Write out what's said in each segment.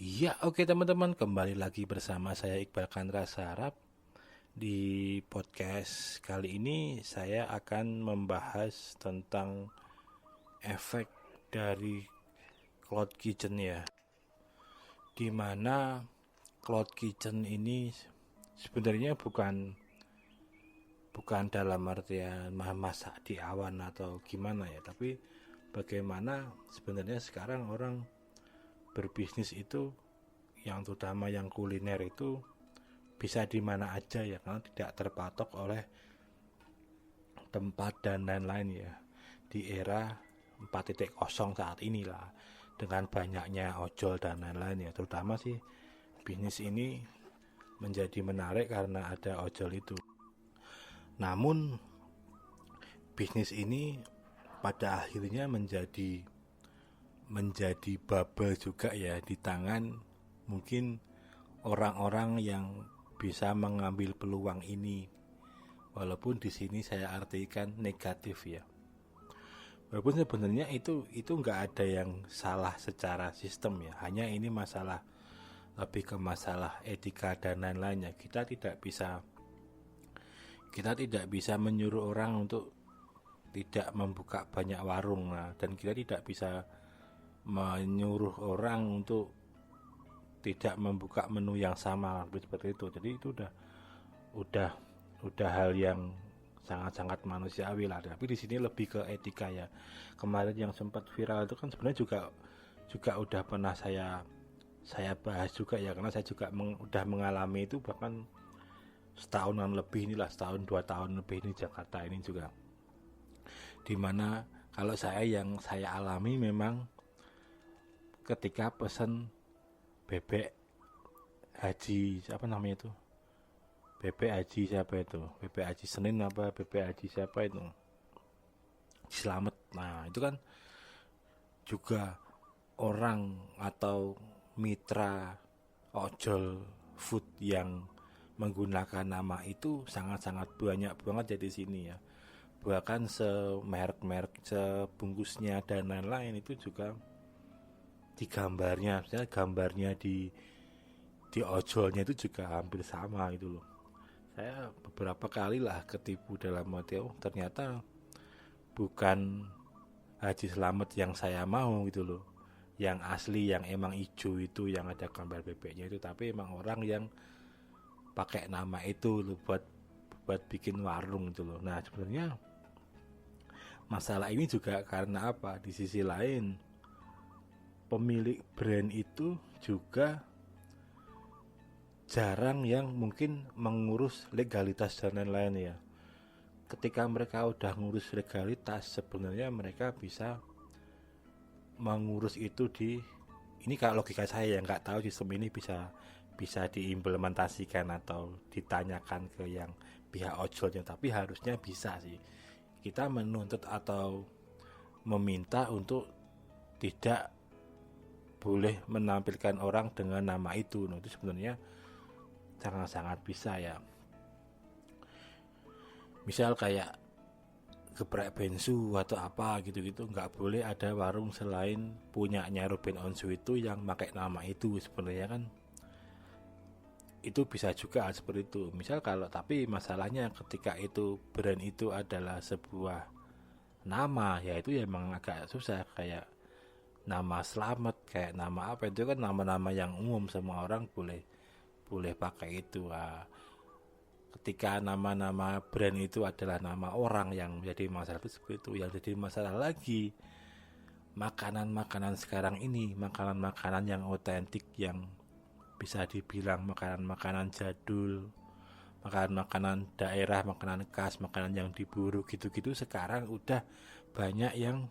Iya, oke teman-teman, kembali lagi bersama saya Iqbal Kandra Sarap. Di podcast kali ini saya akan membahas tentang efek dari cloud kitchen ya. Dimana cloud kitchen ini sebenarnya bukan dalam artian masak di awan atau gimana ya, tapi bagaimana sebenarnya sekarang orang berbisnis itu, yang terutama yang kuliner itu bisa di mana aja ya, karena tidak terpatok oleh tempat dan lain-lain ya. Di era 4.0 saat inilah, dengan banyaknya ojol dan lain-lain ya, terutama sih bisnis ini menjadi menarik karena ada ojol itu. Namun bisnis ini pada akhirnya menjadi bubble juga ya, di tangan mungkin orang-orang yang bisa mengambil peluang ini. Walaupun di sini saya artikan negatif ya. Walaupun sebenarnya itu nggak ada yang salah secara sistem ya. Hanya ini masalah, lebih ke masalah etika dan lain-lainnya. Kita tidak bisa menyuruh orang untuk tidak membuka banyak warung, dan kita tidak bisa menyuruh orang untuk tidak membuka menu yang sama seperti itu. Jadi itu udah udah hal yang sangat-sangat manusiawi lah. Tapi di sini lebih ke etika ya. Kemarin yang sempat viral itu kan sebenarnya juga udah pernah saya bahas juga ya, karena saya juga udah mengalami itu, bahkan setahunan lebih inilah, setahun 2 tahun lebih ini Jakarta ini juga. Dimana kalau yang saya alami memang ketika pesen bebek haji, apa namanya itu, bebek haji siapa itu, bebek haji Senin apa bebek haji siapa itu, Selamat. Nah itu kan juga orang atau mitra ojol food yang menggunakan nama itu sangat-sangat banyak banget ya di sini ya. Bahkan semerek-merek, sebungkusnya dan lain-lain itu juga di gambarnya, misalnya gambarnya di ojolnya itu juga hampir sama gitu loh. Saya beberapa kali lah ketipu dalam arti, ternyata bukan Haji Selamat yang saya mau gitu loh, yang asli, yang emang hijau itu, yang ada gambar bebeknya itu, tapi emang orang yang pakai nama itu loh buat bikin warung gitu loh. Nah sebenarnya masalah ini juga karena apa? Di sisi lain, pemilik brand itu juga jarang yang mungkin mengurus legalitas dan lain-lain ya. Ketika mereka udah ngurus legalitas, sebenarnya mereka bisa mengurus itu ini kalau logika saya yang nggak tahu sistem ini bisa diimplementasikan atau ditanyakan ke yang pihak ojolnya, tapi harusnya bisa sih. Kita menuntut atau meminta untuk tidak boleh menampilkan orang dengan nama itu. Nah, itu sebenarnya sangat-sangat bisa ya. Misal kayak geprek bensu atau apa gitu-gitu, nggak boleh ada warung selain punyanya Ruben Onsu itu yang pakai nama itu. Sebenarnya kan itu bisa juga seperti itu. Misal kalau, tapi masalahnya ketika itu brand itu adalah sebuah nama, ya itu ya emang agak susah. Kayak nama Selamat, kayak nama apa, itu kan nama-nama yang umum, semua orang boleh boleh pakai itu. Ketika nama-nama brand itu adalah nama orang yang menjadi masalah itu seperti itu. Yang jadi masalah lagi, makanan-makanan sekarang ini, makanan-makanan yang otentik, yang bisa dibilang makanan-makanan jadul, makanan-makanan daerah, makanan khas, makanan yang diburu gitu-gitu, sekarang udah banyak yang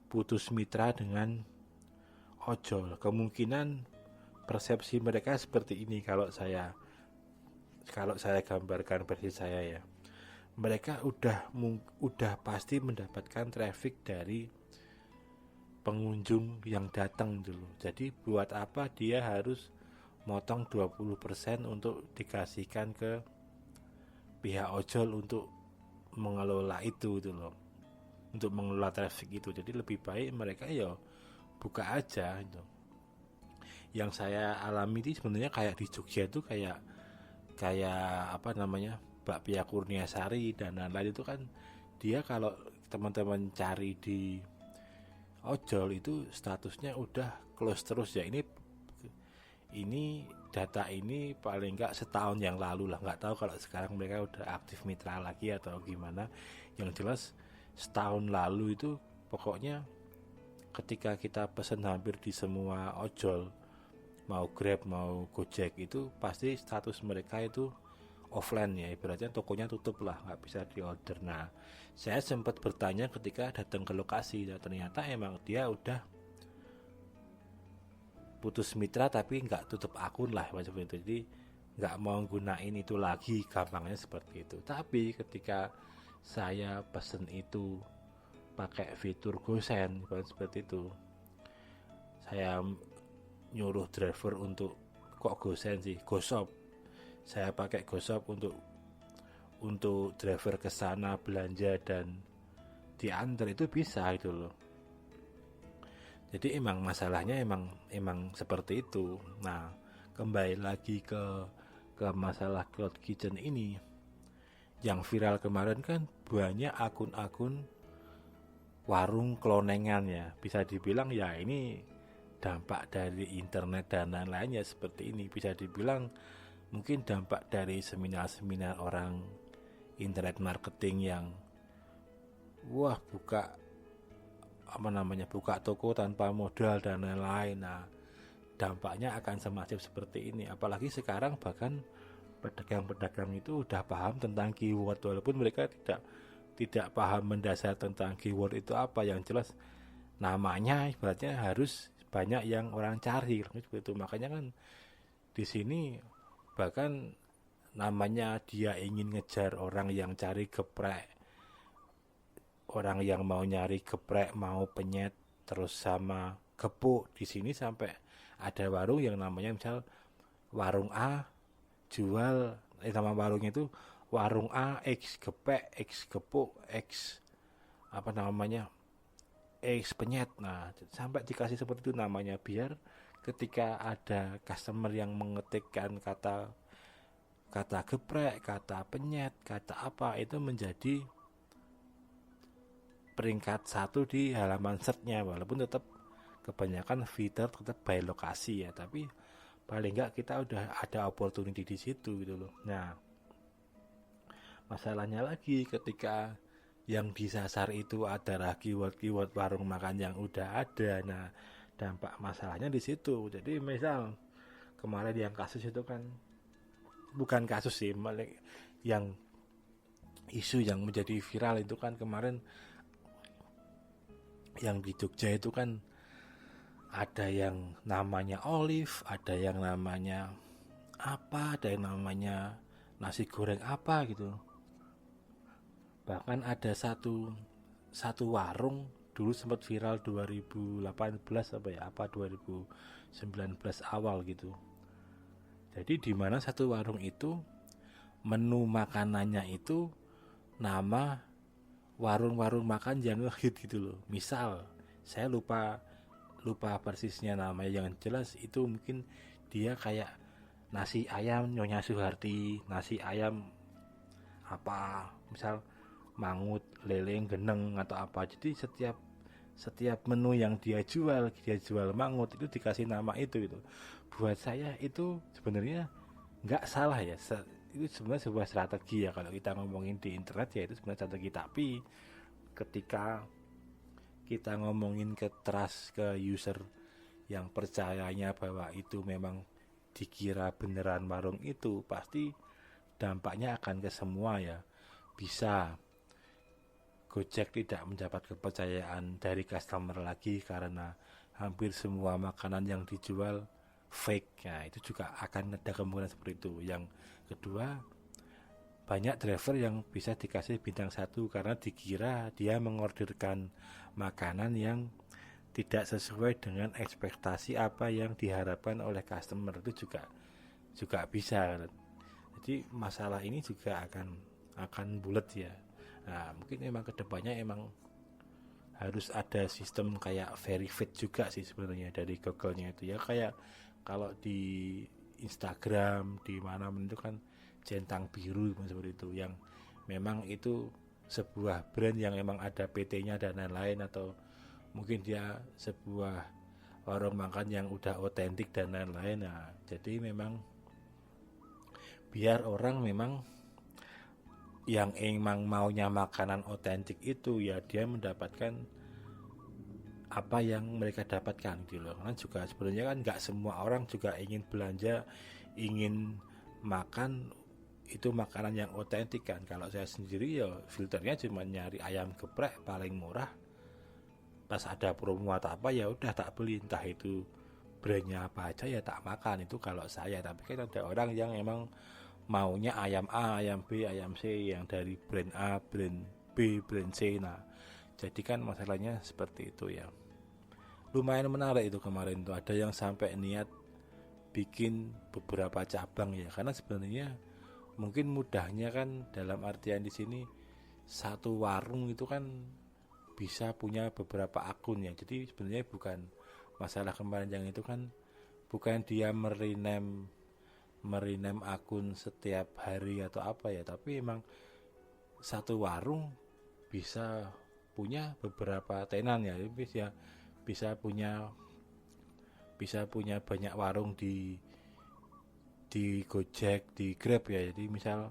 putus mitra dengan ojol. Kemungkinan persepsi mereka seperti ini, kalau saya gambarkan versi saya ya. Mereka udah pasti mendapatkan traffic dari pengunjung yang datang dulu. Jadi buat apa dia harus motong 20% untuk dikasihkan ke pihak ojol untuk mengelola itu loh, untuk mengelola traffic itu. Jadi lebih baik mereka ya buka aja gitu. yang saya alami itu sebenarnya kayak di Jogja itu kayak kayak apa namanya, bakpia Kurniasari dan lain-lain itu kan, dia kalau teman-teman cari di ojol itu statusnya udah close terus ya. Ini data ini paling nggak setahun yang lalu lah, nggak tahu kalau sekarang mereka udah aktif mitra lagi atau gimana. Yang jelas setahun lalu itu pokoknya ketika kita pesen hampir di semua ojol, mau Grab mau Gojek, itu pasti status mereka itu offline ya, ibaratnya tokonya tutup lah, nggak bisa diorder. Nah, saya sempat bertanya ketika datang ke lokasi, dan ternyata emang dia udah putus mitra tapi nggak tutup akun lah macam itu, jadi nggak mau gunain itu lagi, gampangnya seperti itu. Tapi ketika saya pesen itu pakai fitur GoSend seperti itu, saya nyuruh driver untuk, kok GoSend sih, GoShop, saya pakai GoShop untuk driver ke sana belanja dan diantar, itu bisa itu loh. Jadi emang masalahnya emang seperti itu. Nah, kembali lagi ke masalah cloud kitchen ini. Yang viral kemarin kan banyak akun-akun warung klonengan ya. Bisa dibilang ya ini dampak dari internet dan lain-lainnya seperti ini. Bisa dibilang mungkin dampak dari seminar-seminar orang internet marketing yang wah buka toko tanpa modal dan lain-lain. Nah, dampaknya akan semasif seperti ini. Apalagi sekarang bahkan pedagang-pedagang itu udah paham tentang keyword, walaupun mereka tidak paham mendasar tentang keyword itu apa. Yang jelas namanya ibaratnya harus banyak yang orang cari seperti itu. Makanya kan di sini bahkan namanya dia ingin ngejar orang yang cari geprek, orang yang mau nyari geprek, mau penyet, terus sama gepuk. Di sini sampai ada warung yang namanya misal warung A jual, nama warungnya itu warung A X gepek, X gepuk, X apa namanya, X penyet. Nah, sampai dikasih seperti itu namanya, biar ketika ada customer yang mengetikkan kata geprek, kata penyet, kata apa, itu menjadi peringkat 1 di halaman search-nya, walaupun tetap kebanyakan fitur tetap by lokasi ya, tapi paling enggak kita udah ada opportunity di situ gitu loh. Nah, masalahnya lagi ketika yang disasar itu adalah keyword warung makan yang udah ada. Nah, dampak masalahnya di situ. Jadi misal kemarin yang kasus itu kan, bukan kasus sih, yang isu yang menjadi viral itu kan kemarin yang di Jogja itu kan ada yang namanya Olive, ada yang namanya apa, ada yang namanya nasi goreng apa gitu. Bahkan ada satu warung dulu sempat viral 2018 apa 2019 awal gitu. Jadi di mana satu warung itu menu makanannya itu nama warung-warung makan yang ngehit gitu loh. Misal saya lupa persisnya namanya, yang jelas itu mungkin dia kayak nasi ayam Nyonya Suharti, nasi ayam apa, misal mangut, lele, geneng atau apa. Jadi setiap menu yang dia jual mangut itu dikasih nama itu gitu. Buat saya itu sebenarnya nggak salah ya, itu sebenarnya sebuah strategi ya, kalau kita ngomongin di internet ya itu sebenarnya strategi. Tapi ketika kita ngomongin ke trust, ke user yang percayanya bahwa itu memang dikira beneran warung itu, pasti dampaknya akan ke semua ya. Bisa Gojek tidak mendapat kepercayaan dari customer lagi karena hampir semua makanan yang dijual fake. Nah, itu juga akan ada kemungkinan seperti itu. Yang kedua, banyak driver yang bisa dikasih bintang 1 karena dikira dia mengorderkan makanan yang tidak sesuai dengan ekspektasi apa yang diharapkan oleh customer. Itu juga bisa. Jadi masalah ini juga akan bulat ya. Nah, mungkin memang kedepannya emang harus ada sistem kayak verified juga sih sebenarnya dari Google-nya itu ya, kayak kalau di Instagram di mana itu kan centang biru seperti itu, yang memang itu sebuah brand yang memang ada PT-nya dan lain-lain, atau mungkin dia sebuah warung makan yang udah otentik dan lain-lain. Nah, jadi memang biar orang memang yang emang maunya makanan otentik itu ya dia mendapatkan apa yang mereka dapatkan gitu loh. Karena juga sebenarnya kan nggak semua orang juga ingin belanja, ingin makan itu makanan yang otentik kan. Kalau saya sendiri ya filternya cuma nyari ayam geprek paling murah, pas ada promo atau apa ya udah tak beli, entah itu brandnya apa aja ya tak makan itu kalau saya. Tapi kan ada orang yang emang maunya ayam A, ayam B, ayam C, yang dari brand A, brand B, brand C. Nah, jadi kan masalahnya seperti itu ya. Lumayan menarik itu kemarin tuh, ada yang sampai niat bikin beberapa cabang ya, karena sebenarnya mungkin mudahnya kan dalam artian di sini satu warung itu kan bisa punya beberapa akun ya. Jadi sebenarnya bukan masalah kemarin yang itu kan, bukan dia merename akun setiap hari atau apa ya, tapi emang satu warung bisa punya beberapa tenan ya, bisa punya banyak warung di Gojek, di Grab ya. Jadi misal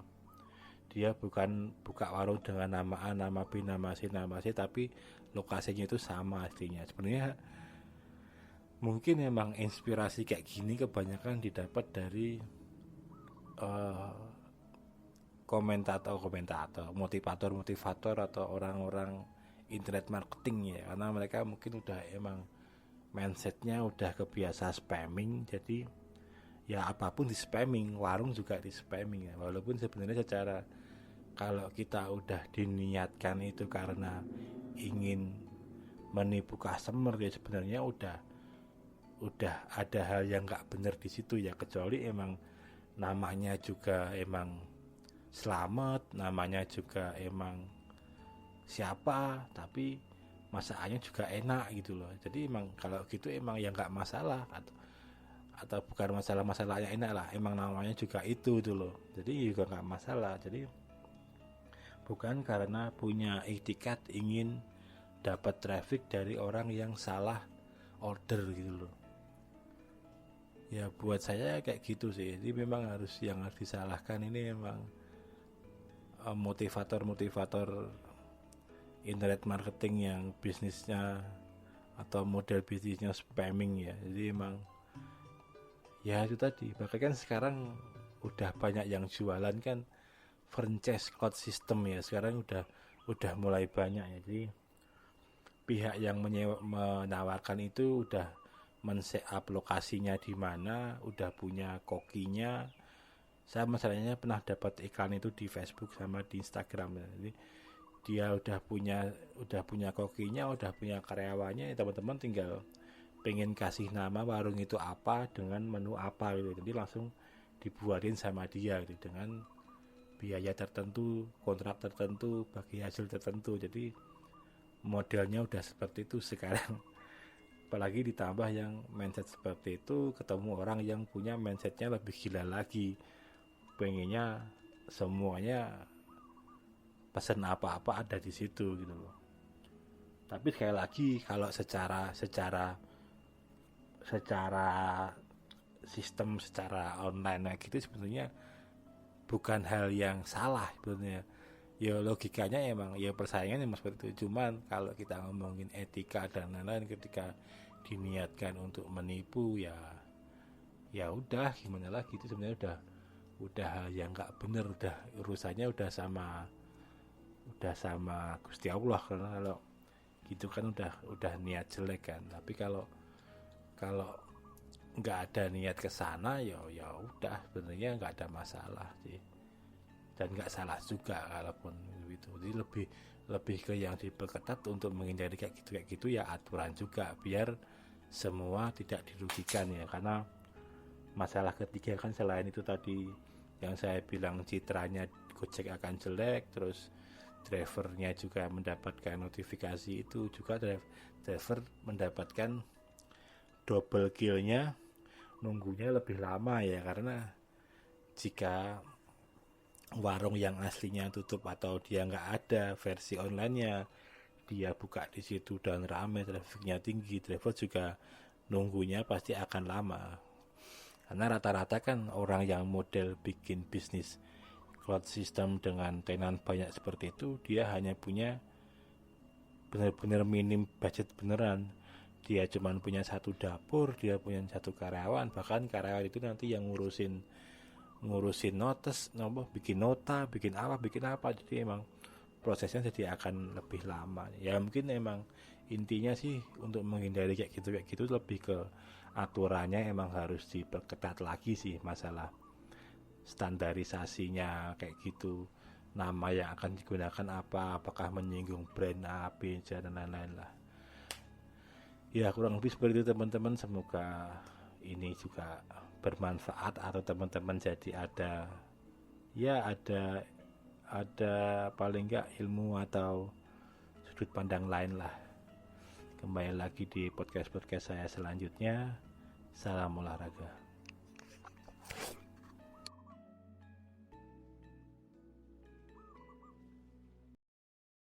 dia bukan buka warung dengan nama A, nama B, nama C, tapi lokasinya itu sama aslinya. Sebenarnya mungkin memang inspirasi kayak gini kebanyakan didapat dari komentator, motivator atau orang-orang internet marketing ya, karena mereka mungkin udah emang mindsetnya udah kebiasa spamming, jadi ya apapun di spamming, warung juga di spamming ya. Walaupun sebenarnya secara kalau kita udah diniatkan itu karena ingin menipu customer ya sebenarnya udah ada hal yang nggak benar di situ ya, kecuali emang namanya juga emang Selamat, namanya juga emang siapa, tapi masakannya juga enak gitu loh. Jadi emang kalau gitu emang ya nggak masalah, atau bukan masalahnya enak lah, emang namanya juga itu tuh loh, jadi juga nggak masalah. Jadi bukan karena punya etikat ingin dapat traffic dari orang yang salah order gitu loh. Ya buat saya kayak gitu sih. Jadi memang harus yang harus disalahkan ini memang motivator internet marketing yang bisnisnya atau model bisnisnya spamming ya. Jadi emang ya itu tadi, bahkan kan sekarang udah banyak yang jualan kan franchise code system ya, sekarang udah mulai banyak ya. Jadi pihak yang menawarkan itu udah men-setup lokasinya di mana, udah punya kokinya. Saya masalahnya pernah dapat iklan itu di Facebook sama di Instagram ya. Jadi dia udah punya kokinya, udah punya karyawannya, ya teman-teman tinggal pengen kasih nama warung itu apa dengan menu apa gitu. Jadi langsung dibuatin sama dia gitu, dengan biaya tertentu, kontrak tertentu, bagi hasil tertentu. Jadi modelnya udah seperti itu sekarang. Apalagi ditambah yang mindset seperti itu, ketemu orang yang punya mindsetnya lebih gila lagi, pengennya semuanya pesan apa-apa ada di situ gitu loh. Tapi sekali lagi kalau secara sistem, secara online gitu sebenarnya bukan hal yang salah sebenarnya. Ya logikanya emang ya persaingan emang seperti itu. Cuman kalau kita ngomongin etika dan lain-lain, ketika diniatkan untuk menipu ya udah gimana lagi, itu sebenarnya udah hal yang nggak bener, udah urusannya udah sama Gusti Allah. Karena kalau gitu kan udah niat jelek kan. Tapi kalau nggak ada niat ke sana ya udah sebenarnya nggak ada masalah sih, dan nggak salah juga kalaupun itu. Jadi lebih ke yang diperketat untuk menghindari kayak gitu ya, aturan juga biar semua tidak dirugikan ya. Karena masalah ketiga kan selain itu tadi yang saya bilang, citranya Gojek akan jelek, terus drivernya juga mendapatkan notifikasi, itu juga driver mendapatkan double kill-nya, nunggunya lebih lama ya, karena jika warung yang aslinya tutup atau dia nggak ada versi online-nya, dia buka di situ dan rame, trafiknya tinggi, driver juga nunggunya pasti akan lama. Karena rata-rata kan orang yang model bikin bisnis cloud system dengan tenan banyak seperti itu, dia hanya punya benar-benar minim budget beneran. Dia cuma punya satu dapur, dia punya satu karyawan, bahkan karyawan itu nanti yang ngurusin notes, bikin nota, bikin apa, jadi emang prosesnya jadi akan lebih lama. Ya mungkin emang intinya sih untuk menghindari kayak gitu lebih ke aturannya emang harus diperketat lagi sih, masalah standarisasinya kayak gitu, nama yang akan digunakan apakah menyinggung brand A, B, C dan lain-lain lah. Ya kurang lebih seperti itu teman-teman, semoga ini juga bermanfaat atau teman-teman jadi ada paling enggak ilmu atau sudut pandang lain lah. Kembali lagi di podcast saya selanjutnya. Salam olahraga.